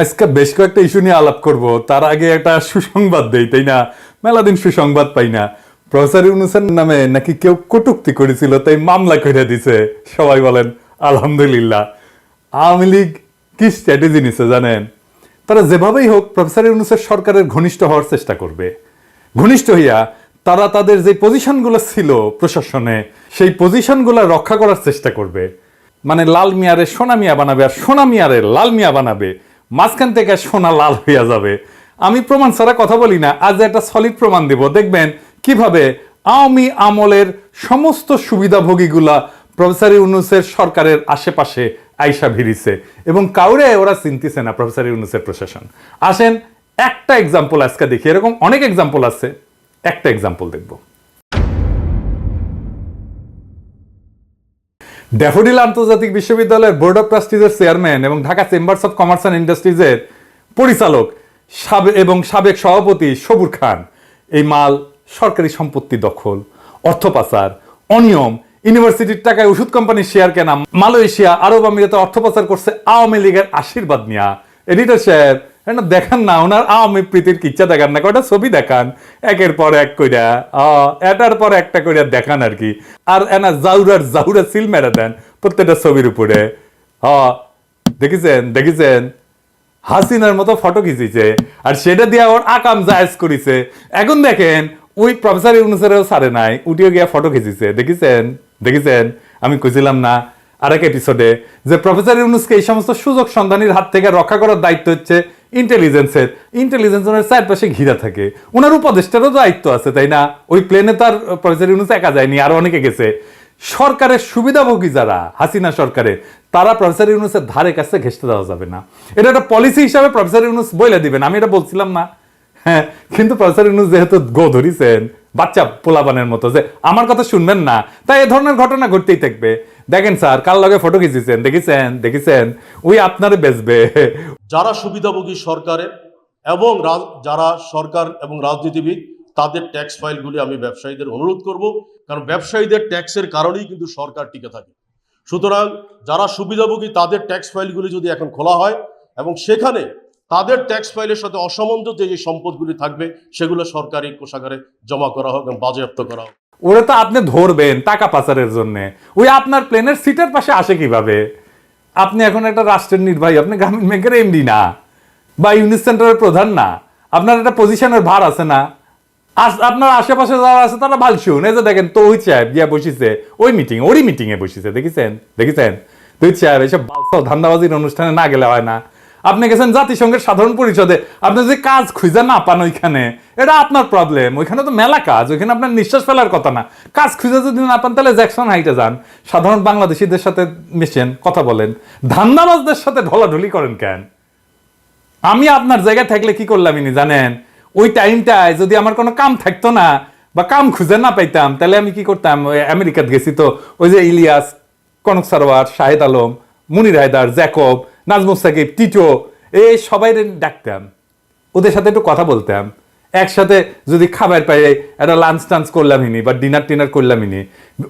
আজকে বেশ কয়েকটা ইস্যু নিয়ে আলাপ করব, তার আগে একটা সুসংবাদ দেই, তাই না? মেলা দিন সুসংবাদ পাই না। প্রফেসর ইউনূসের নামে নাকি কেউ কটূক্তি করেছিল, তাই মামলা করে দিছে। সবাই বলেন আলহামদুলিল্লাহ। আওয়ামী লীগ কি স্ট্র্যাটেজি নিছে জানেন? তারা যেভাবেই হোক প্রফেসর ইউনূসের সরকারের ঘনিষ্ঠ হওয়ার চেষ্টা করবে। ঘনিষ্ঠ হইয়া তারা তাদের যে পজিশনগুলো ছিল প্রশাসনে, সেই পজিশনগুলো রক্ষা করার চেষ্টা করবে। মানে লাল মিয়ারে সোনা মিয়া বানাবে, আর সোনা মিয়ারে লাল মিয়া বানাবে। মাঝখান থেকে সোনা লাল হইয়া যাবে। আমি প্রমাণ ছাড়া কথা বলি না, আজ একটা সলিড প্রমাণ দেব। দেখবেন কিভাবে আওয়ামী আমলের সমস্ত সুবিধাভোগীগুলা প্রফেসর ইউনূসের সরকারের আশেপাশে আইসা ভিড়িছে, এবং কাউরে ওরা চিনতেছে না প্রফেসর ইউনূসের প্রশাসন। আসেন একটা এক্সাম্পল আজকে দেখি, এরকম অনেক এক্সাম্পল আছে, একটা এক্সাম্পল দেখব। ড্যাফোডিল আন্তর্জাতিক বিশ্ববিদ্যালয়ের বোর্ড অফ ট্রাস্টিজের চেয়ারম্যান এবং Dhaka chambers of commerce and ইন্ডাস্ট্রিজের পরিচালক এবং সাবেক সভাপতি সবুর খান এই মাল সরকারি সম্পত্তি দখল, অর্থ পাচার, অনিয়ম, ইউনিভার্সিটির টাকায় ওষুধ কোম্পানির শেয়ার কেনা, মালয়েশিয়া, আরব আমিরাতে অর্থ পাচার করছে আওয়ামী লীগের আশীর্বাদ নিয়া। এডিটর সাহেব দেখান না, ওনার আওয়ামী প্রীতির কিচ্ছা দেখান না, কয়টা ছবি দেখান একের পর এক কইরা, এটার পর একটা কইরা দেখান আর কি। আর এনা জাউরা সিল মেরে দেন প্রত্যেকটা ছবির উপরে। দেখেছেন দেখেছেন হাসিনার মতো ফটো খিচিছে, আর সেটা দিয়ে ওর আকাম জায়েজ করিছে। এখন দেখেন ওই প্রফেসর ইউনূসেরও সারে নাই, উঠিয়ে গিয়া ফটো খিচিছে। দেখেছেন দেখেছেন আমি কইছিলাম না আরেক এপিসোডে যে প্রফেসর ইউনূসকে এই সমস্ত সুযোগ সন্ধানীর হাত থেকে রক্ষা করার দায়িত্ব হচ্ছে ইন্টেলিজেন্সের। ইন্টেলিজেন্স ওনার চারপাশে ঘিরা থাকে, ওনার উপদেষ্টারও দায়িত্ব আছে, তাই না? ওই প্লেনে তার প্রফেসর ইউনূস একা যায়নি, আরো অনেকে গেছে। সরকারের সুবিধাভোগী যারা হাসিনা সরকারের, তারা প্রফেসর ইউনূসের ধারে কাছে ঘেঁষতে দেওয়া যাবে না। এটা একটা পলিসি হিসাবে প্রফেসর ইউনূস বলে দিবেন, আমি এটা বলছিলাম না। হ্যাঁ, কিন্তু প্রফেসর ইউনূস যেহেতু গো ধরিছেন বাচ্চা পোলাপানের মতো, যে আমার কথা শুনবেন না, তাই এ ধরনের ঘটনা ঘটতেই থাকবে। দেখেন স্যার কার লগে ফটো খিচিছেন, দেখেছেন দেখেছেন ওই আপনারে বেচবে। যারা সুবিধাভোগী সরকারের এবং যারা সরকার এবং রাজনীতিবিদ, তাদের ট্যাক্স ফাইলগুলি আমি ব্যবসায়ীদের অনুরোধ করব, কারণ ব্যবসায়ীদের ট্যাক্সের কারণেই কিন্তু সরকার টিকে থাকে। সুতরাং যারা সুবিধাভোগী তাদের ট্যাক্স ফাইলগুলি যদি এখন খোলা হয় এবং সেখানে তাদের ট্যাক্স ফাইলের সাথে অসামঞ্জস্য যে সম্পদগুলি থাকবে সেগুলো সরকারি কোষাগারে জমা করা হোক এবং বাজেয়াপ্ত করা হোক। ওরা তো আপনি ধরবেন টাকা পাচারের জন্য, ওই আপনার প্লেনের সিটের পাশে আসে কিভাবে? আপনি এখন একটা রাষ্ট্রের নির্বাহী, আপনি গ্রামীণ ব্যাংকের এমডি না, বা ইউনিট সেন্টারের প্রধান না, আপনার একটা পজিশনের ভার আছে না? আপনার আশেপাশে যারা আছে তারা ভাল শুন। এই যে দেখেন তৌহিদ সাহেব গিয়া বসিছে ওই মিটিং, ওরই মিটিং এ বসিছে, দেখেছেন দেখেছেন? তৌহিদ সাহেব এসব ধান্দাবাজির অনুষ্ঠানে না গেলে হয় না। আপনি গেছেন জাতিসংঘের সাধারণ পরিষদে, আপনি যে কাজ খুঁজে না পান ওইখানে, এটা আপনার প্রবলেম। ওইখানে তো মেলা কাজ, ওইখানে আপনার নিঃশ্বাস ফেলার কথা না। কাজ খুঁজে যদি না পান তাহলে জ্যাকসন হাইটে যান, সাধারণ বাংলাদেশিদের সাথে মিশেন, কথা বলেন। ধান্দাবাজদের সাথে ঢলাঢলি করেন কেন? আমি আপনার জায়গায় থাকলে কি করলাম ইনি জানেন? ওই টাইমটায় যদি আমার কোনো কাম থাকতো না বা কাম খুঁজে না পাইতাম, তাহলে আমি কি করতাম? আমেরিকাত গেছি তো, ওই যে ইলিয়াস, কনক সারোয়ার, শাহেদ আলম, মুনির হায়দার, জ্যাকব, নাজমুস সাকিব, টিটো, এই সবাই ডাকতাম, ওদের সাথে একটু কথা বলতাম। একসাথে যদি খাবার পাই একটা লাঞ্চ টাঞ্চ করলাম ইনি, বা ডিনার টিনার করলাম ইনি,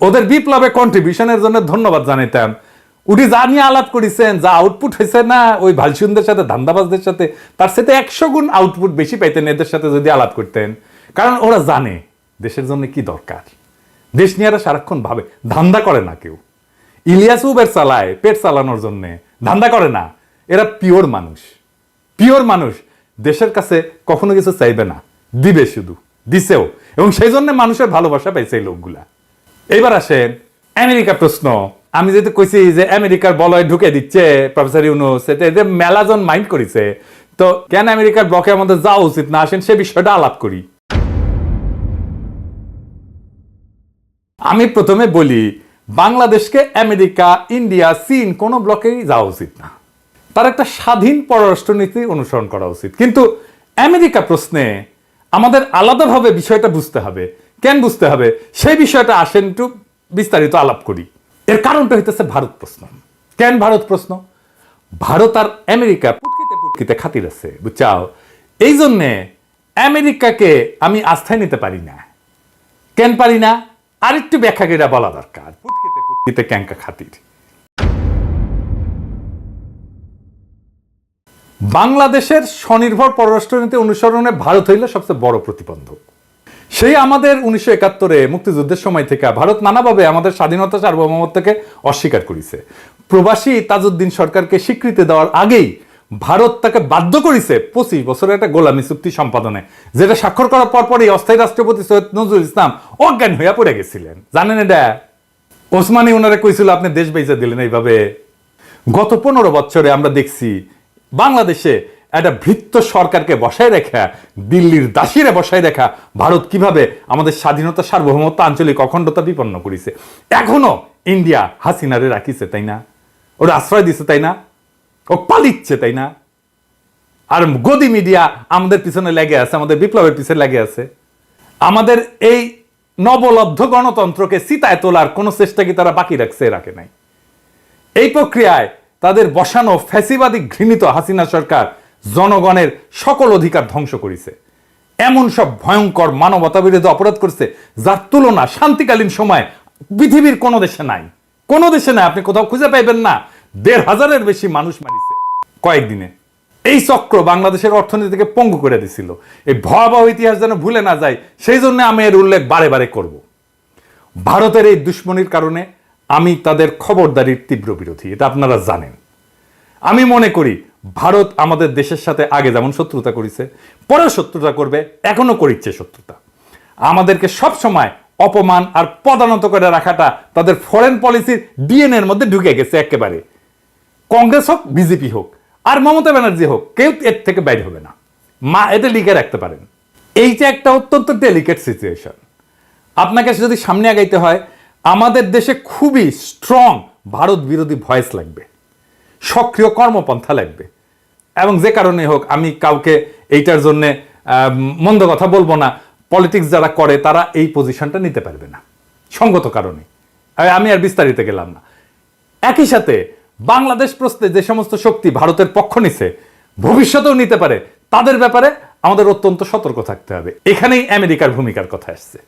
ওদের বিপ্লবে কন্ট্রিবিউশনের জন্য ধন্যবাদ জানাইতাম। উঠি যা নিয়ে আলাপ করেছেন, যা আউটপুট হয়েছে না ওই ভালসুনদের সাথে, ধান্দাবাজদের সাথে, তার সাথে 100 গুণ আউটপুট বেশি পাইতেন এদের সাথে যদি আলাপ করতেন। কারণ ওরা জানে দেশের জন্য কি দরকার। দেশ নিয়ে এরা সারাক্ষণ ভাবে, ধান্দা করে না কেউ। ইলিয়াস উবের চালায় পেট চালানোর জন্য, ধান্দা করে না। এরা পিওর মানুষ, পিওর মানুষ। দেশের কাছে কখনো কিছু চাইবে না, দিবে, শুধু দিছেও, এবং সেই জন্য মানুষের ভালোবাসা পাইছে এই লোকগুলা। এইবার আসেন আমেরিকা প্রশ্ন। আমি যেহেতু কইছি যে আমেরিকার বলয় ঢুকে দিচ্ছে প্রফেসর ইউনূস, এটা মেলাজন মাইন্ড করেছে, তো কেন আমেরিকার ব্লকে আমাদের যাওয়া উচিত না, আসেন সে বিষয়টা আলাপ করি। আমি প্রথমে বলি, বাংলাদেশকে আমেরিকা, ইন্ডিয়া, চীন কোন ব্লকেই যাওয়া উচিত না। তার একটা স্বাধীন পররাষ্ট্রনীতি অনুসরণ করা উচিত। কিন্তু আমেরিকা প্রশ্নে আমাদের আলাদাভাবে বিষয়টা বুঝতে হবে। কেন বুঝতে হবে সেই বিষয়টা আসেন একটু বিস্তারিত আলাপ করি। এর কারণটা হইতেছে ভারত প্রশ্ন। কেন ভারত প্রশ্ন? ভারত আর আমেরিকা পুটকিতে পুটকিতে খাতির আছে, বুঝছাও? এই জন্যে আমেরিকাকে আমি আস্থায় নিতে পারি না। কেন পারি না? আরেকটু ব্যাখ্যা করে বলা দরকার। পুটকিতে পুটকিতে ক্যাঙ্কা খাতির। বাংলাদেশের স্বনির্ভর পররাষ্ট্রনীতি অনুসরণে ভারত হইল সবচেয়ে বড় প্রতিবন্ধক। সেই আমাদের 1971-এ মুক্তিযুদ্ধের সময় থেকে ভারত নানাভাবে আমাদের স্বাধীনতা সার্বভৌমত্বকে অস্বীকার করেছে। প্রবাসী তাজউদ্দিন সরকারকে স্বীকৃতি দেওয়ার আগেই ভারত তাকে বাধ্য করেছে 25 বছরের একটা গোলামী চুক্তি সম্পাদনে, যেটা স্বাক্ষর করার পরপরই অস্থায়ী রাষ্ট্রপতি সৈয়দ নজরুল ইসলাম অজ্ঞান হইয়া পড়ে গেছিলেন। জানেন এটা? ওসমানী ওনারা কইছিল আপনি দেশ বেঁচে দিলেন এইভাবে। গত 15 বছরে আমরা দেখছি বাংলাদেশে একটা ভৃত্য সরকারকে বসায় রেখা, দিল্লির দাসীরে বসায় রেখা ভারত কিভাবে আমাদের স্বাধীনতা সার্বভৌমত্ব আঞ্চলিক অখণ্ডতা বিপন্ন করেছে। এখনো ইন্ডিয়া হাসিনারে রাখিছে, তাই না? ওরা আশ্রয় দিছে, তাই না? ও পালিচ্ছে, তাই না? আর গদি মিডিয়া আমাদের পিছনে লেগে আছে, আমাদের বিপ্লবের পিছনে লেগে আছে। আমাদের এই নবলব্ধ গণতন্ত্রকে চিতায় তোলার কোনো চেষ্টা কি তারা বাকি রাখছে? রাখে নাই। এই প্রক্রিয়ায় তাদের বসানো ফ্যাসিবাদী ঘৃণিত হাসিনা সরকার জনগণের সকল অধিকার ধ্বংস করেছে। এমন সব ভয়ঙ্কর মানবতা বিরোধী অপরাধ করছে যার তুলনা শান্তিকালীন সময় পৃথিবীর কোনো দেশে নাই। কোনো দেশে নাই, আপনি কোথাও খুঁজে পাইবেন না। 1,500-এর বেশি মানুষ মারিছে কয়েকদিনে। এই চক্র বাংলাদেশের অর্থনীতিকে পঙ্গু করে দিছিল। এই ভয়াবহ ইতিহাস যেন ভুলে না যায়, সেই জন্য আমি এর উল্লেখ বারে বারে করব। ভারতের এই দুশ্মনির কারণে আমি তাদের খবরদারির তীব্র বিরোধী, এটা আপনারা জানেন। আমি মনে করি ভারত আমাদের দেশের সাথে আগে যেমন শত্রুতা করেছে, পরেও শত্রুতা করবে, এখনো করিচ্ছে শত্রুতা। আমাদেরকে সব সময় অপমান আর পদানত করে রাখাটা তাদের ফরেন পলিসির ডিএনএর মধ্যে ঢুকে গেছে একেবারে। কংগ্রেস হোক, বিজেপি হোক, আর মমতা ব্যানার্জি হোক, কেউ এর থেকে বাইরে হবে না। এটা লিখে রাখতে পারেন। এইটা একটা অত্যন্ত ডেলিকেট সিচুয়েশন। আপনাকে যদি সামনে আগাইতে হয়, আমাদের দেশে খুবই স্ট্রং ভারত বিরোধী ভয়েস লাগবে, সক্রিয় কর্মপন্থা লাগবে। এবং যে কারণে হোক, আমি কাউকে এইটার জন্য মন্দ কথা বলবো না। পলিটিক্স যারা করে তারা এই পজিশনটা নিতে পারবে না সঙ্গত কারণে। আমি আর বিস্তারিত গেলাম না। একই সাথে বাংলাদেশ প্রশ্নে যে সমস্ত শক্তি ভারতের পক্ষ নিছে, ভবিষ্যতেও নিতে পারে, তাদের ব্যাপারে আমাদের অত্যন্ত সতর্ক থাকতে হবে। এখানেই আমেরিকার ভূমিকার কথা আসছে।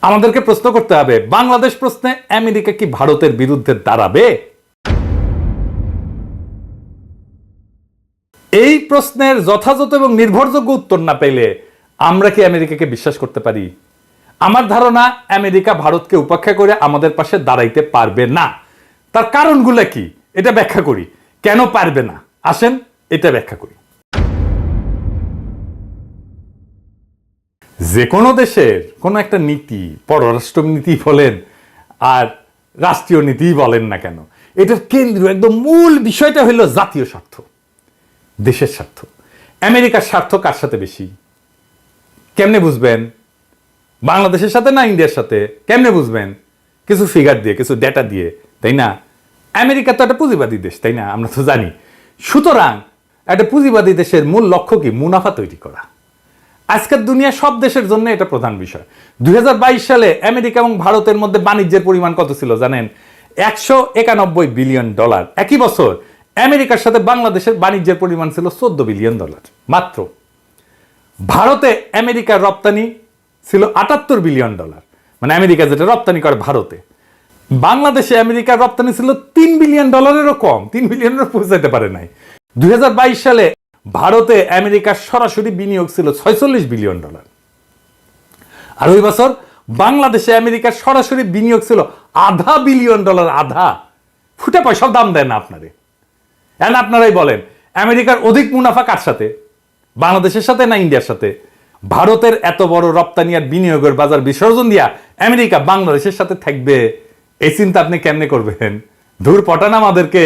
আমাদেরকে প্রশ্ন করতে হবে, বাংলাদেশ প্রশ্নে আমেরিকা কি ভারতের বিরুদ্ধে দাঁড়াবে? এই প্রশ্নের যথাযথ এবং নির্ভরযোগ্য উত্তর না পেলে আমরা কি আমেরিকাকে বিশ্বাস করতে পারি? আমার ধারণা আমেরিকা ভারতকে উপেক্ষা করে আমাদের পাশে দাঁড়াইতে পারবে না। তার কারণগুলো কি এটা ব্যাখ্যা করি। কেন পারবে না আসেন এটা ব্যাখ্যা করি। যে কোনো দেশের কোনো একটা নীতি, পররাষ্ট্র নীতি বলেন আর রাষ্ট্রীয় নীতি বলেন না কেন, এটার কেন্দ্র একদম মূল বিষয়টা হলো জাতীয় স্বার্থ, দেশের স্বার্থ। আমেরিকার স্বার্থ কার সাথে বেশি? কেমনে বুঝবেন? বাংলাদেশের সাথে না ইন্ডিয়ার সাথে? কেমনে বুঝবেন? কিছু ফিগার দিয়ে, কিছু ডেটা দিয়ে, তাই না? আমেরিকা তো একটা পুঁজিবাদী দেশ, তাই না? আমরা তো জানি। সুতরাং একটা পুঁজিবাদী দেশের মূল লক্ষ্য কি? মুনাফা তৈরি করা। আজকের দুনিয়া সব দেশের জন্য এটা প্রধান বিষয়। 2022 সালে আমেরিকা এবং ভারতের মধ্যে বাণিজ্যের পরিমাণ কত ছিল জানেন? $191 বিলিয়ন। একই বছর আমেরিকার সাথে বাংলাদেশের বাণিজ্যের পরিমাণ ছিল $14 বিলিয়ন মাত্র। ভারতে আমেরিকার রপ্তানি ছিল $78 বিলিয়ন, মানে আমেরিকা যেটা রপ্তানি করে ভারতে। বাংলাদেশে আমেরিকার রপ্তানি ছিল $3 বিলিয়নেরও কম, 3 বিলিয়নেরও পৌঁছাতে পারে নাই। 2022 সালে ভারতে আমেরিকার সরাসরি বিনিয়োগ ছিল $46 বিলিয়ন। আর ওই বছর বাংলাদেশে আমেরিকার সরাসরি বিনিয়োগ ছিল $0.5 বিলিয়ন। আধা ফুটে পয়সাও দাম দেয় না আপনারে। এখন আপনারাই বলেন, আমেরিকার অধিক মুনাফা কার সাথে? বাংলাদেশের সাথে না ইন্ডিয়ার সাথে? ভারতের এত বড় রপ্তানি আর বিনিয়োগের বাজার বিসর্জন দিয়া আমেরিকা বাংলাদেশের সাথে থাকবে, এই চিন্তা আপনি কেমনে করবেন? ধুর পটান আমাদেরকে,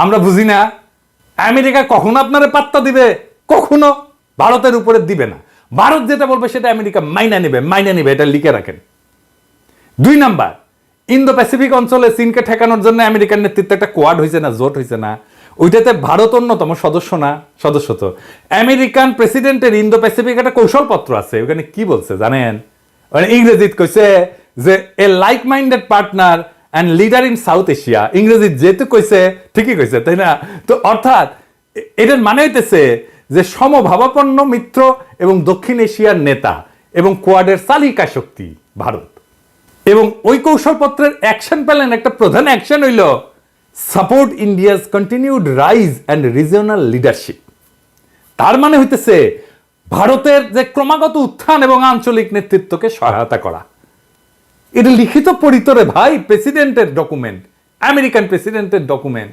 আমরা বুঝি না। আমেরিকা কখনো আপনারে পাত্তা দিবে? কখনো ভারতের উপরে দিবে না। ভারত যেটা বলবে সেটা আমেরিকা মাইনা নেবে, এটা লিখে রাখেন। 2 নাম্বার, ইন্দো প্যাসিফিক অঞ্চলে চীনকে ঠেকানোর জন্য আমেরিকার নেতৃত্বে একটা কোয়াড হয়েছে না, জোট হয়েছে না? ওইটাতে ভারত অন্যতম সদস্য না? সদস্য তো। আমেরিকান প্রেসিডেন্টের ইন্দো প্যাসিফিক একটা কৌশলপত্র আছে, ওখানে কি বলছে জানেন? মানে ইংরেজিতে কইছে যে a like minded partner and leader in South Asia. ইংরেজি যেহেতু কইছে ঠিকই কইছে, তাই না? তো অর্থাৎ এটার মানে হইতেছে যে সমভাবাপন্ন মিত্র এবং দক্ষিণ এশিয়ার নেতা এবং কোয়াডের চালিকা শক্তি ভারত। এবং ওই কৌশলপত্রের অ্যাকশন প্ল্যান, একটা প্রধান অ্যাকশন হইল support India's continued rise and regional leadership. তার মানে হইতেছে ভারতের যে ক্রমাগত উত্থান এবং আঞ্চলিক নেতৃত্বকে সহায়তা করা। এটা লিখিত পরিতরে ভাই, প্রেসিডেন্টের ডকুমেন্ট, আমেরিকান প্রেসিডেন্টের ডকুমেন্ট।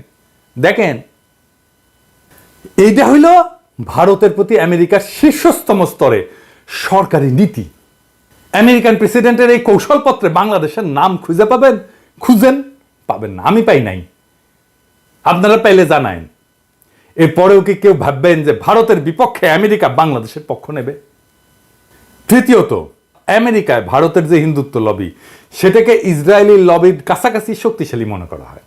দেখেন, এইটা হইল ভারতের প্রতি আমেরিকার শীর্ষস্তম স্তরে সরকারি নীতি। আমেরিকান প্রেসিডেন্টের এই কৌশলপত্রে বাংলাদেশের নাম খুঁজে পাবেন? খুঁজেন, পাবেন না। আমি পাই নাই, আপনারা পাইলে জানায়েন। এরপরেও কি কেউ ভাববেন যে ভারতের বিপক্ষে আমেরিকা বাংলাদেশের পক্ষ নেবে? তৃতীয়ত, আমেরিকায় ভারতের যে হিন্দুত্ব লবি, সেটাকে ইসরায়েলি লবির কাছাকাছি শক্তিশালী মনে করা হয়।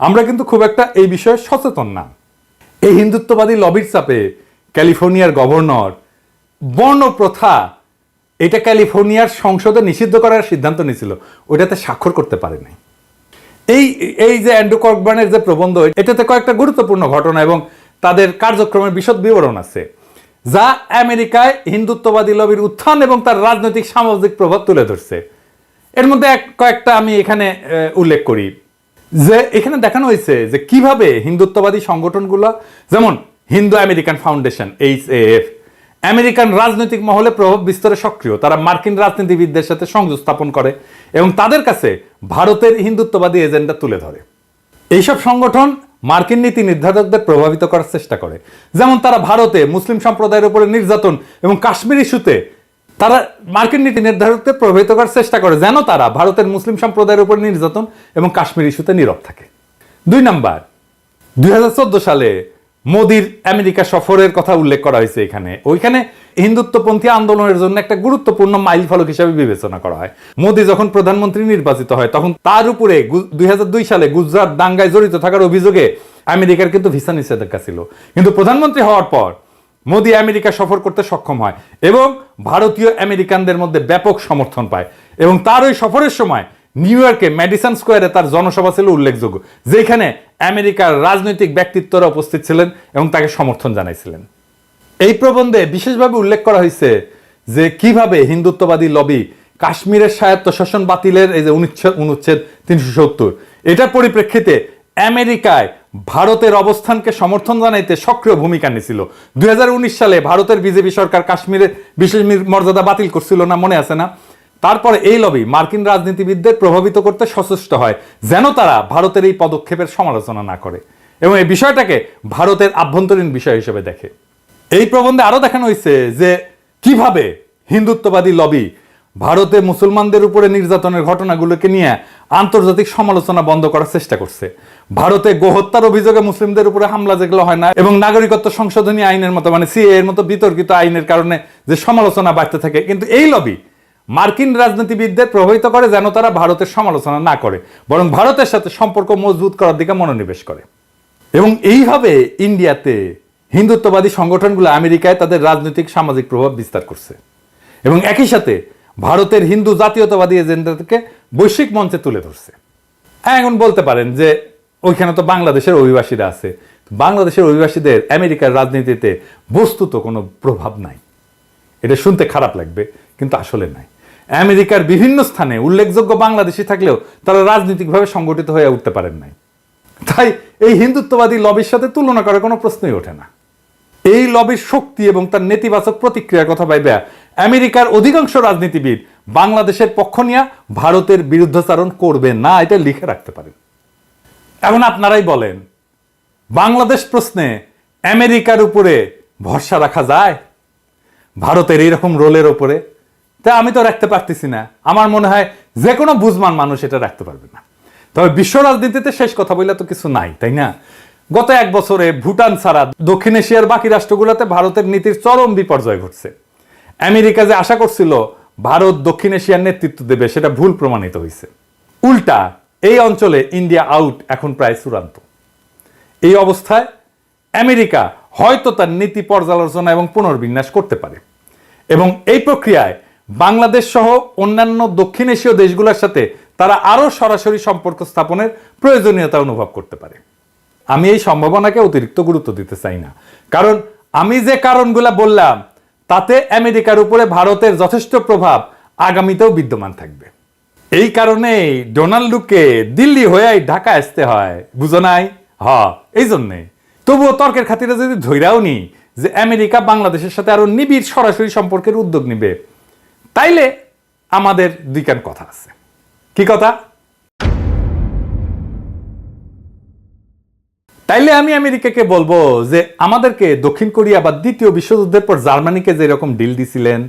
আমরা কিন্তু খুব একটা এই বিষয়ে সচেতন না। এই হিন্দুত্ববাদী লবির চাপে ক্যালিফোর্নিয়ার গভর্নর বর্ণ প্রথা, এটা ক্যালিফোর্নিয়ার সংসদে নিষিদ্ধ করার সিদ্ধান্ত নিয়েছিল, ওইটাতে স্বাক্ষর করতে পারে নাই। এই যে অ্যান্ড্রু ককবার্নের যে প্রবন্ধ, এটাতে কয়েকটা গুরুত্বপূর্ণ ঘটনা এবং তাদের কার্যক্রমের বিশদ বিবরণ আছে, যা আমেরিকায় হিন্দুত্ববাদী লবির উত্থান এবং তার রাজনৈতিক সামাজিক প্রভাব তুলে ধরছে। এর মধ্যে কয়েকটা আমি এখানে উল্লেখ করি। যে এখানে দেখানো হয়েছে যে কিভাবে হিন্দুত্ববাদী সংগঠনগুলো, যেমন Hindu American foundation HAF, American রাজনৈতিক মহলে প্রভাব বিস্তারে সক্রিয়। তারা মার্কিন রাজনীতিবিদদের সাথে সংযোগ স্থাপন করে এবং তাদের কাছে ভারতের হিন্দুত্ববাদী এজেন্ডা তুলে ধরে। এইসব সংগঠন মার্কিন নীতি নির্ধারকদের প্রভাবিত করার চেষ্টা করে। যেমন তারা ভারতে মুসলিম সম্প্রদায়ের উপরে নির্যাতন এবং কাশ্মীর ইস্যুতে তারা মার্কিন নীতি নির্ধারকদের প্রভাবিত করার চেষ্টা করে যেন তারা ভারতের মুসলিম সম্প্রদায়ের উপর নির্যাতন এবং কাশ্মীর ইস্যুতে নীরব থাকে। 2 নাম্বার, 2014 সালে মোদির আমেরিকা সফরের কথা উল্লেখ করা হয়েছে এখানে। ওইখানে হিন্দুত্বপন্থী আন্দোলনের জন্য একটা গুরুত্বপূর্ণ মাইল ফলক হিসেবে বিবেচনা করা হয়। মোদি যখন প্রধানমন্ত্রী নির্বাচিত হয়, তখন তার উপরে 2002 সালে গুজরাট দাঙ্গায় জড়িত থাকার অভিযোগে আমেরিকার কিন্তু ভিসা নিষেধাজ্ঞা ছিল। কিন্তু প্রধানমন্ত্রী হওয়ার পর মোদি আমেরিকা সফর করতে সক্ষম হয় এবং ভারতীয় আমেরিকানদের মধ্যে ব্যাপক সমর্থন পায়। এবং তার ওই সফরের সময় নিউ ইয়র্কে ম্যাডিসন স্কোয়ারে তার জনসভা ছিল উল্লেখযোগ্য, যেখানে আমেরিকার রাজনৈতিক ব্যক্তিত্বরা উপস্থিত ছিলেন এবং তাকে সমর্থন জানাইছিলেন। এই প্রবন্ধে বিশেষভাবে উল্লেখ করা হয়েছে যে কিভাবে হিন্দুত্ববাদী লবি কাশ্মীরের স্বায়ত্তশাসন বাতিলের এই যে অনুচ্ছেদ 370, এটার পরিপ্রেক্ষিতে আমেরিকায় ভারতের অবস্থানকে সমর্থন জানাইতে সক্রিয় ভূমিকা নিয়েছিল। 2019 সালে ভারতের বিজেপি সরকার কাশ্মীরের বিশেষ মর্যাদা বাতিল করছিল না, মনে আছে না? তারপরে এই লবি মার্কিন রাজনীতিবিদদের প্রভাবিত করতে সচেষ্ট হয় যেন তারা ভারতের এই পদক্ষেপের সমালোচনা না করে এবং এই বিষয়টাকে ভারতের আভ্যন্তরীণ বিষয় হিসেবে দেখে। এই প্রবন্ধে আরো দেখানো হয়েছে যে কিভাবে হিন্দুত্ববাদী লবি ভারতে মুসলমানদের উপরে নির্যাতনের ঘটনাগুলোকে নিয়ে আন্তর্জাতিক সমালোচনা বন্ধ করার চেষ্টা করছে। ভারতে গোহত্যার অভিযোগে মুসলিমদের উপরে হামলা যেগুলো হয় না এবং নাগরিকত্ব সংশোধনী আইনের মতো মানে CAA এর মতো বিতর্কিত আইনের কারণে যে সমালোচনা বাড়তে থাকে, কিন্তু এই লবি মার্কিন রাজনীতিবিদদের প্রভাবিত করে যেন তারা ভারতের সমালোচনা না করে, বরং ভারতের সাথে সম্পর্ক মজবুত করার দিকে মনোনিবেশ করে। এবং এইভাবে ইন্ডিয়াতে হিন্দুত্ববাদী সংগঠনগুলো আমেরিকায় তাদের রাজনৈতিক সামাজিক প্রভাব বিস্তার করছে এবং একই সাথে ভারতের হিন্দু জাতীয়তাবাদী এজেন্ডাকে বৈশ্বিক মঞ্চে তুলে ধরছে। এখন বলতে পারেন যে ওইখানে তো বাংলাদেশের অভিবাসীরা আছে, বাংলাদেশের অভিবাসীদের আমেরিকার রাজনীতিতে বস্তুত কোনো প্রভাব নাই। এটা শুনতে খারাপ লাগবে, কিন্তু আসলে নাই। আমেরিকার বিভিন্ন স্থানে উল্লেখযোগ্য বাংলাদেশি থাকলেও তারা রাজনৈতিকভাবে সংগঠিত হয়ে উঠতে পারেন নাই। তাই এই হিন্দুত্ববাদী লবির সাথে তুলনা করার কোনো প্রশ্নই ওঠে না। এই লবির শক্তি এবং তার নেতিবাচক প্রতিক্রিয়ার কথা ভাইবা আমেরিকার অধিকাংশ রাজনীতিবিদ বাংলাদেশের পক্ষ নিয়ে ভারতের বিরুদ্ধাচারণ করবে না, এটা লিখে রাখতে পারেন। এখন আপনারাই বলেন, বাংলাদেশ প্রশ্নে আমেরিকার উপরে ভরসা রাখা যায় ভারতের এইরকম রোলের ওপরে? তা আমি তো রাখতে পারতেছি না। আমার মনে হয় যে কোনো বুঝমান মানুষ এটা রাখতে পারবে না। তবে বিশ্ব রাজনীতিতে শেষ কথা বললে তো কিছু নাই, তাই না? গত 1 বছরে ভুটান ছাড়া দক্ষিণ এশিয়ার বাকি রাষ্ট্রগুলোতে ভারতের নীতির চরম বিপর্যয় ঘটছে। আমেরিকা যে আশা করছিল ভারত দক্ষিণ এশিয়ার নেতৃত্ব দেবে, সেটা ভুল প্রমাণিত হয়েছে। উল্টা এই অঞ্চলে ইন্ডিয়া আউট এখন প্রায় চূড়ান্ত। এই অবস্থায় আমেরিকা হয়তো তার নীতি পর্যালোচনা এবং পুনর্বিন্যাস করতে পারে এবং এই প্রক্রিয়ায় বাংলাদেশ সহ অন্যান্য দক্ষিণ এশীয় দেশগুলোর সাথে তারা আরো সরাসরি সম্পর্ক স্থাপনের প্রয়োজনীয়তা অনুভব করতে পারে। আমি এই সম্ভাবনাকে অতিরিক্ত গুরুত্ব দিতে চাই না, কারণ আমি যে কারণগুলো বললাম তাতে আমেরিকার উপরে ভারতের যথেষ্ট প্রভাব আগামীতেও বিদ্যমান থাকবে। এই কারণেই ডোনাল্ডকে দিল্লি হয়ে ঢাকা আসতে হয়, বুঝো নাই? এই জন্যে। তবুও তর্কের খাতিরে যদি ধৈরাও নি যে আমেরিকা বাংলাদেশের সাথে আরো নিবিড় সরাসরি সম্পর্কের উদ্যোগ নিবে, তাইলে আমাদের দুই কান কথা আছে। কি কথা? তাইলে আমি আমেরিকাকে বলবো যে আমাদেরকে দক্ষিণ কোরিয়া বা দ্বিতীয় বিশ্বযুদ্ধের পর জার্মানিকে যেরকম ডিল দিছিলেন,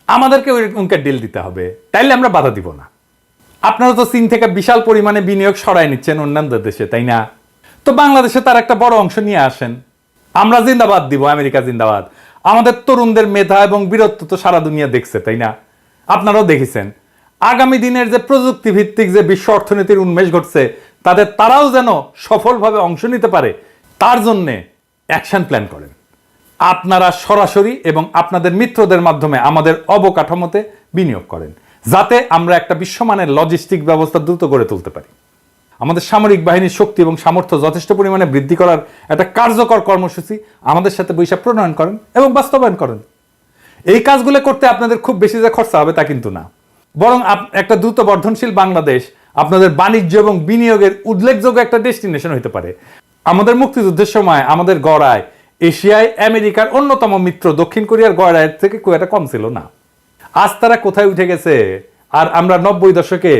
আমাদেরকে ওইরকমকে ডিল দিতে হবে। তাইলে আমরা বাধা দিব না। আপনারা তো চীন থেকে বিশাল পরিমাণে বিনিয়োগ সরাই নিচ্ছেন অন্যান্য দেশে, তাই না? তো বাংলাদেশে তার একটা বড় অংশ নিয়ে আসেন। আমরা জিন্দাবাদ দিব, আমেরিকা জিন্দাবাদ। আমাদের তরুণদের মেধা এবং বীরত্ব তো সারা দুনিয়া দেখছে, তাই না? আপনারাও দেখেছেন। আগামী দিনের যে প্রযুক্তি ভিত্তিক যে বিশ্ব অর্থনীতির উন্মেষ ঘটছে, তারাও যেন সফলভাবে অংশ নিতে পারে, তার জন্যে অ্যাকশন প্ল্যান করেন। আপনারা সরাসরি এবং আপনাদের মিত্রদের মাধ্যমে আমাদের অবকাঠামোতে বিনিয়োগ করেন, যাতে আমরা একটা বিশ্বমানের লজিস্টিক ব্যবস্থা দ্রুত গড়ে তুলতে পারি। আমাদের সামরিক বাহিনীর শক্তি এবং সামর্থ্য যথেষ্ট পরিমাণে বৃদ্ধি করার একটা কার্যকর কর্মসূচি আমাদের সাথে বৈশাখ প্রণয়ন করেন এবং বাস্তবায়ন করেন। এই কাজগুলো করতে আপনাদের খুব বেশি যে খরচা হবে তা কিন্তু না, বরং একটা দ্রুত বর্ধনশীল বাংলাদেশ আপনাদের বাণিজ্য এবং বিনিয়োগের উল্লেখযোগ্য একটা ডেস্টিনেশন হতে পারে। আমাদের মুক্তিযুদ্ধের সময় আমাদের গড়ায় এশিয়ায় আমেরিকার অন্যতম মিত্র দক্ষিণ কোরিয়ার গড়ায় থেকে খুব একটা কম ছিল না। আজ তারা কোথায় উঠে গেছে, আর আমরা 90 দশকে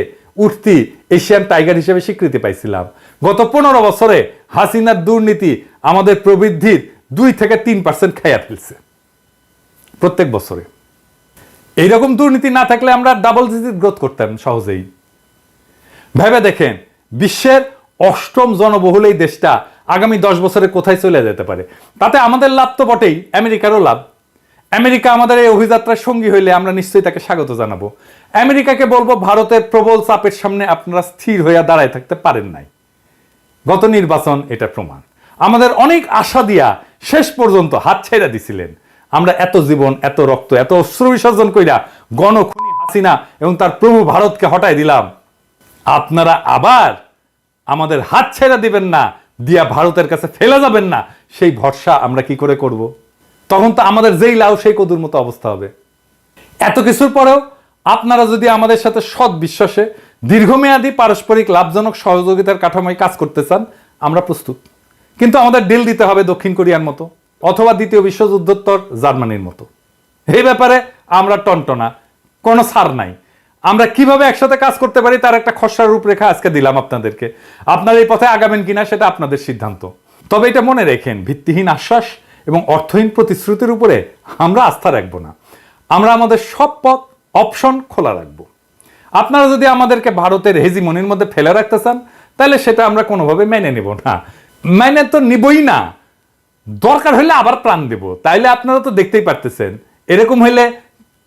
উঠতি এশিয়ান টাইগার হিসেবে স্বীকৃতি পাইছিলাম। গত 15 বছরে হাসিনার দুর্নীতি আমাদের প্রবৃদ্ধির 2 থেকে 3% খাইয়া ফেলছে প্রত্যেক বছরে। এইরকম দুর্নীতি না থাকলে আমরা ডাবল ডিজিট গ্রোথ করতাম সহজেই। ভেবে দেখেন, বিশ্বের 8ম জনবহুল এই দেশটা আগামী 10 বছরে কোথায় চলে যেতে পারে। তাতে আমাদের লাভ তো বটেই, আমেরিকারও লাভ। আমেরিকা আমাদের এই অভিযাত্রার সঙ্গী হইলে আমরা নিশ্চয়ই তাকে স্বাগত জানাবো। আমেরিকাকে বলবো, ভারতের প্রবল চাপের সামনে আপনারা স্থির হইয়া দাঁড়ায় থাকতে পারেন নাই। গত নির্বাচন এটা প্রমাণ। আমাদের অনেক আশা দিয়া শেষ পর্যন্ত হাত ছেড়ে দিছিলেন। আমরা এত জীবন, এত রক্ত, এত অশ্রু বিসর্জন কইরা গণখুনি হাসিনা এবং তার প্রভু ভারতকে হটাই দিলাম। আপনারা আবার আমাদের হাত ছেড়ে দিবেন না, দিয়া ভারতের কাছে ফেলে যাবেন না, সেই ভরসা আমরা কি করে করব? তখন তো আমাদের যেই লাউ সেই কদুর মতো অবস্থা হবে। এত কিছুর পরেও আপনারা যদি আমাদের সাথে সৎ বিশ্বাসে দীর্ঘমেয়াদী পারস্পরিক লাভজনক সহযোগিতার কাঠামোয় কাজ করতে চান, আমরা প্রস্তুত। কিন্তু আমাদের ডিল দিতে হবে দক্ষিণ কোরিয়ার মতো, অথবা দ্বিতীয় বিশ্বযুদ্ধোত্তর জার্মানির মতো। এই ব্যাপারে আমরা টনটনা, কোনো ছাড় নাই। আমরা কিভাবে একসাথে কাজ করতে পারি তার একটা খসড়া রূপরেখা আজকে দিলাম আপনাদেরকে। আপনারা এই পথে আগাবেন কিনা সেটা আপনাদের সিদ্ধান্ত। তবে এটা মনে রেখেন, ভিত্তিহীন আশ্বাস এবং অর্থহীন প্রতিশ্রুতির উপরে আমরা আস্থা রাখবো না। আমরা আমাদের সব পথ অপশন খোলা রাখবো। আপনারা যদি আমাদেরকে ভারতের হেজিমনির মধ্যে ফেলে রাখতে চান, তাহলে সেটা আমরা কোনোভাবে মেনে নেব না। মেনে তো নিবই না, দরকার হলে আবার প্রাণ দেব। তাইলে আপনারা তো দেখতেই পারতেছেন, এরকম হইলে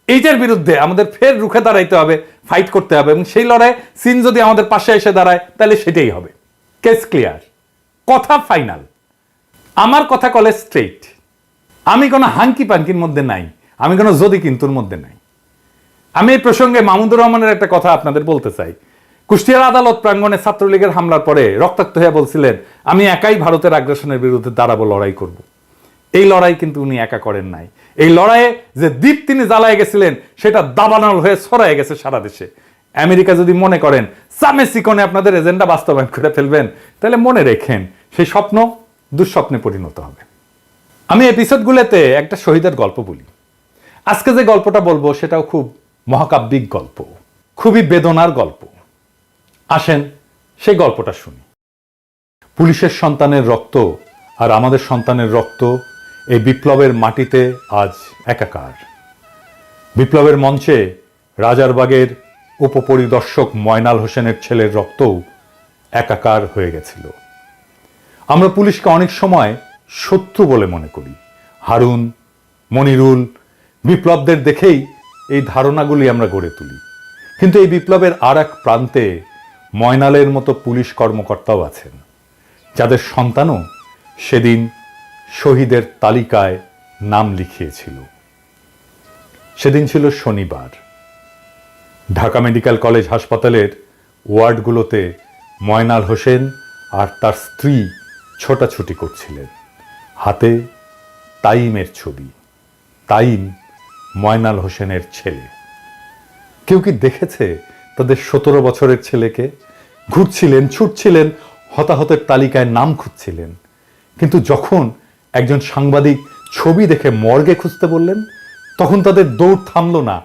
এইটার বিরুদ্ধে আমাদের ফের রুখে দাঁড়াইতে হবে, ফাইট করতে হবে। এবং সেই লড়াই চীন যদি আমাদের পাশে এসে দাঁড়ায়, তাহলে সেটাই হবে। কেস ক্লিয়ার, কথা ফাইনাল। আমার কথা কলে স্ট্রেইট। আমি কোনো হাঙ্কি পাঙ্কির মধ্যে নাই, আমি কোনো যদি কিন্তুর মধ্যে নাই। আমি এই প্রসঙ্গে মাহমুদুর রহমানের একটা কথা আপনাদের বলতে চাই। কুষ্টিয়ার আদালত প্রাঙ্গণে ছাত্রলীগের হামলার পরে রক্তাক্ত হয়ে বলছিলেন, আমি একাই ভারতের আগ্রাসনের বিরুদ্ধে দাঁড়াবো, লড়াই করব। এই লড়াই কিন্তু উনি একা করেন নাই। এই লড়াইয়ে যে দ্বীপ তিনি জ্বালায় গেছিলেন, সেটা দাবানল হয়ে ছড়ায় গেছে সারা দেশে। আমেরিকা যদি মনে করেন সামে সিকনে আপনাদের এজেন্ডা বাস্তবায়ন করে ফেলবেন, তাহলে মনে রেখেন সেই স্বপ্ন দুঃস্বপ্নে পরিণত হবে। আমি এপিসোডগুলোতে একটা শহীদের গল্প বলি। আজকে যে গল্পটা বলবো সেটাও খুব মহাকাব্যিক গল্প, খুবই বেদনার গল্প। আসেন সেই গল্পটা শুনি। পুলিশের সন্তানের রক্ত আর আমাদের সন্তানের রক্ত এই বিপ্লবের মাটিতে আজ একাকার। বিপ্লবের মঞ্চে রাজারবাগের উপপরিদর্শক ময়নাল হোসেনের ছেলের রক্তও একাকার হয়ে গেছিল। আমরা পুলিশকে অনেক সময় শত্রু বলে মনে করি। হারুন, মনিরুল, বিপ্লবদের দেখেই এই ধারণাগুলি আমরা গড়ে তুলি। কিন্তু এই বিপ্লবের আর এক প্রান্তে ময়নালের মতো পুলিশ কর্মকর্তাও আছেন, যাদের সন্তানও সেদিন শহীদের তালিকায় নাম লিখিয়েছিল। সেদিন ছিল শনিবার। ঢাকা মেডিকেল কলেজ হাসপাতালের ওয়ার্ডগুলোতে ময়নাল হোসেন আর তার স্ত্রী ছোটাছুটি করছিলেন। হাতে তাইমের ছবি। তাইম ময়নাল হোসেনের ছেলে। কেউ কি দেখেছে তাদের 17 বছরের ছেলেকে? ঘুরছিলেন, ছুটছিলেন, হতাহতের তালিকায় নাম খুঁজছিলেন। কিন্তু যখন একজন সাংবাদিক ছবি দেখে মর্গে খুঁজতে বললেন, তখন তাদের দৌড় থামলো না,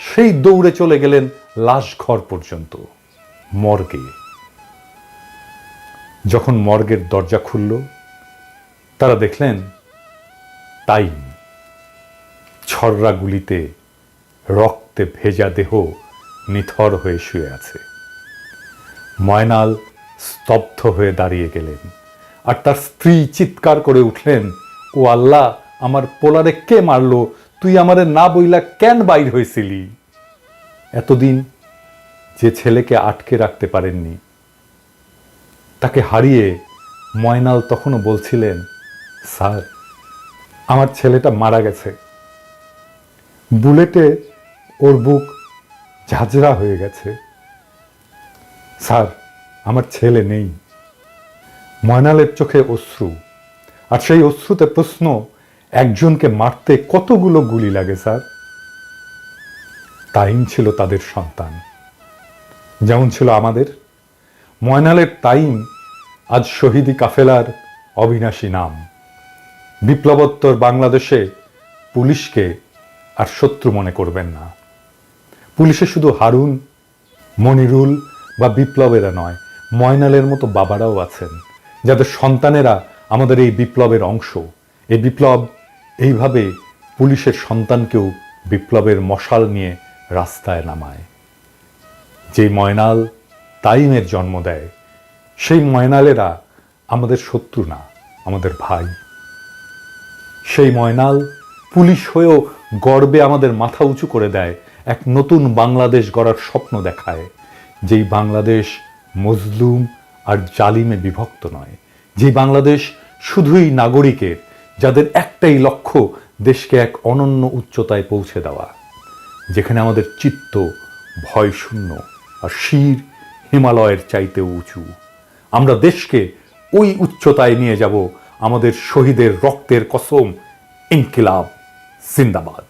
সেই দৌড়ে চলে গেলেন লাশ ঘর পর্যন্ত, মর্গে। যখন মর্গের দরজা খুলল, তারা দেখলেন তাইম ছররা গুলিতে রক্তে ভেজা দেহ নিথর হয়ে শুয়ে আছে। ময়নাল স্তব্ধ হয়ে দাঁড়িয়ে গেলেন, আর তার স্ত্রী চিৎকার করে উঠলেন, ও আল্লাহ, আমার পোলারে কে মারলো? তুই আমারে না বইলা কেন বাইর হয়েছিলি? এতদিন যে ছেলেকে আটকে রাখতে পারেননি, তাকে হারিয়ে ময়নাল তখনও বলছিলেন, স্যার, আমার ছেলেটা মারা গেছে, বুলেটে ওর বুক ঝাঁঝরা হয়ে গেছে, স্যার, আমার ছেলে নেই। ময়নালের চোখে অশ্রু, আর সেই অশ্রুতে প্রশ্ন, একজনকে মারতে কতগুলো গুলি লাগে স্যার? তাইম ছিল তাদের সন্তান, যেমন ছিল আমাদের। ময়নালের তাইম আজ শহীদি কাফেলার অবিনাশী নাম। বিপ্লবোত্তর বাংলাদেশে পুলিশকে আর শত্রু মনে করবেন না। পুলিশে শুধু হারুন, মনিরুল বা বিপ্লবেরা নয়, ময়নালের মতো বাবারাও আছেন, যাদের সন্তানেরা আমাদের এই বিপ্লবের অংশ। এই বিপ্লব এইভাবে পুলিশের সন্তানকেও বিপ্লবের মশাল নিয়ে রাস্তায় নামায়। যে ময়নাল তাইমের জন্ম দেয়, সেই ময়নালেরা আমাদের শত্রু না, আমাদের ভাই। সেই ময়নাল পুলিশ হয়েও গর্বে আমাদের মাথা উঁচু করে দেয়, এক নতুন বাংলাদেশ গড়ার স্বপ্ন দেখায়, যেই বাংলাদেশ মজলুম আর জালিমে বিভক্ত নয়, যেই বাংলাদেশ শুধুই নাগরিকের, যাদের একটাই লক্ষ্য দেশকে এক অনন্য উচ্চতায় পৌঁছে দেওয়া, যেখানে আমাদের চিত্ত ভয়শূন্য আর শির হিমালয়ের চাইতেও উঁচু। আমরা দেশকে ওই উচ্চতায় নিয়ে যাব, আমাদের শহীদের রক্তের কসম। ইনকিলাব জিন্দাবাদ।